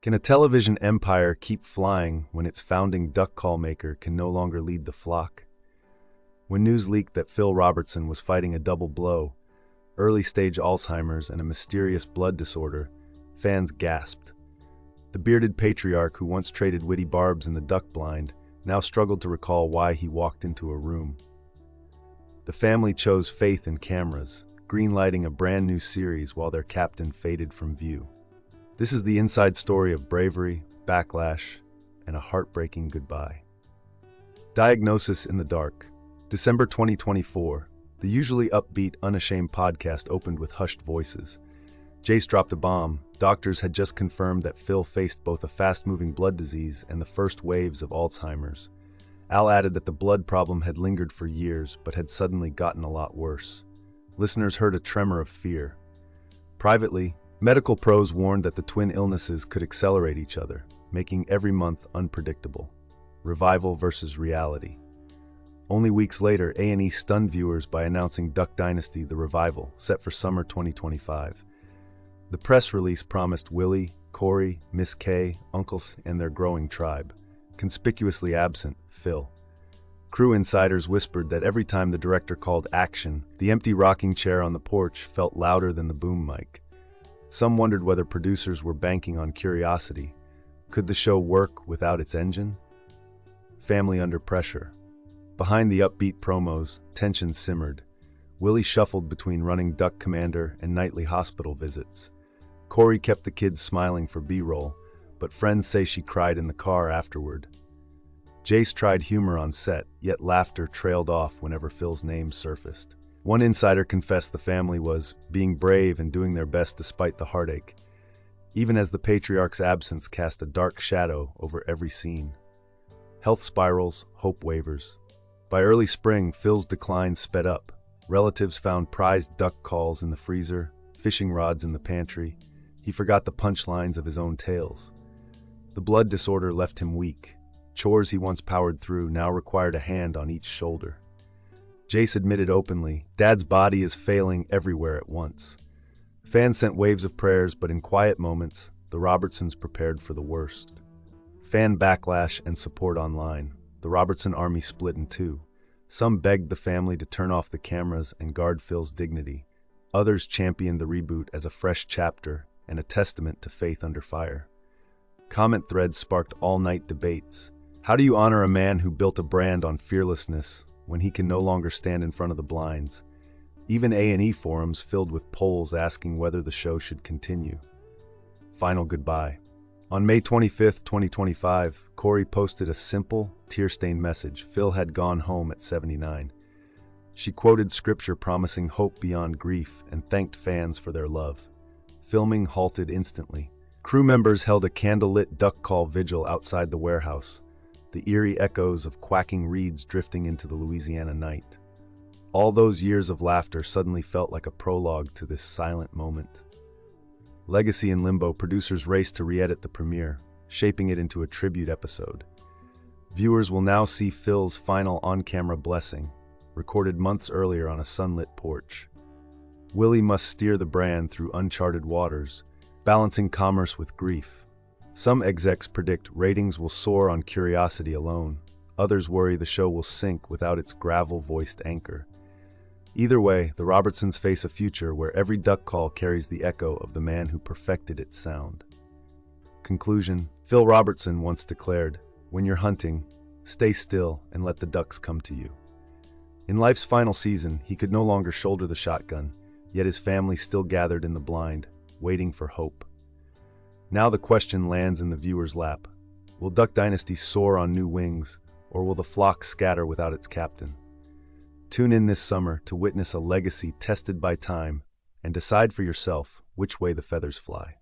Can a television empire keep flying when its founding duck call maker can no longer lead the flock? When news leaked that Phil Robertson was fighting a double blow, early-stage Alzheimer's and a mysterious blood disorder, fans gasped. The bearded patriarch who once traded witty barbs in the duck blind now struggled to recall why he walked into a room. The family chose faith in cameras, greenlighting a brand new series while their captain faded from view. This is the inside story of bravery, backlash, and a heartbreaking goodbye. Diagnosis in the Dark. December 2024. The usually upbeat, unashamed podcast opened with hushed voices. Jace dropped a bomb. Doctors had just confirmed that Phil faced both a fast-moving blood disease and the first waves of Alzheimer's. Al added that the blood problem had lingered for years, but had suddenly gotten a lot worse. Listeners heard a tremor of fear. Privately, medical pros warned that the twin illnesses could accelerate each other, making every month unpredictable. Revival versus reality. Only weeks later, A&E stunned viewers by announcing Duck Dynasty: The Revival, set for summer 2025. The press release promised Willie, Corey, Miss Kay, uncles, and their growing tribe. Conspicuously absent, Phil. Crew insiders whispered that every time the director called action, the empty rocking chair on the porch felt louder than the boom mic. Some wondered whether producers were banking on curiosity. Could the show work without its engine? Family under pressure. Behind the upbeat promos, tension simmered. Willie shuffled between running Duck Commander and nightly hospital visits. Corey kept the kids smiling for B-roll, but friends say she cried in the car afterward. Jace tried humor on set, yet laughter trailed off whenever Phil's name surfaced. One insider confessed the family was being brave and doing their best despite the heartache, even as the patriarch's absence cast a dark shadow over every scene. Health spirals, hope wavers. By early spring, Phil's decline sped up. Relatives found prized duck calls in the freezer, fishing rods in the pantry. He forgot the punchlines of his own tales. The blood disorder left him weak. Chores he once powered through now required a hand on each shoulder. Jace admitted openly, Dad's body is failing everywhere at once. Fans sent waves of prayers, but in quiet moments, the Robertsons prepared for the worst. Fan backlash and support online. The Robertson army split in two. Some begged the family to turn off the cameras and guard Phil's dignity. Others championed the reboot as a fresh chapter and a testament to faith under fire. Comment threads sparked all-night debates. How do you honor a man who built a brand on fearlessness when he can no longer stand in front of the blinds? Even A&E forums filled with polls asking whether the show should continue. Final goodbye. On May 25, 2025, Corey posted a simple, tear-stained message. Phil had gone home at 79. She quoted scripture promising hope beyond grief and thanked fans for their love. Filming halted instantly. Crew members held a candlelit duck call vigil outside the warehouse, the eerie echoes of quacking reeds drifting into the Louisiana night. All those years of laughter suddenly felt like a prologue to this silent moment. Legacy in limbo, producers raced to re-edit the premiere, shaping it into a tribute episode. Viewers will now see Phil's final on-camera blessing, recorded months earlier on a sunlit porch. Willie must steer the brand through uncharted waters, balancing commerce with grief. Some execs predict ratings will soar on curiosity alone. Others worry the show will sink without its gravel-voiced anchor. Either way, the Robertsons face a future where every duck call carries the echo of the man who perfected its sound. Conclusion: Phil Robertson once declared, "When you're hunting, stay still and let the ducks come to you." In life's final season, he could no longer shoulder the shotgun, yet his family still gathered in the blind, waiting for hope. Now the question lands in the viewer's lap. Will Duck Dynasty soar on new wings, or will the flock scatter without its captain? Tune in this summer to witness a legacy tested by time and decide for yourself which way the feathers fly.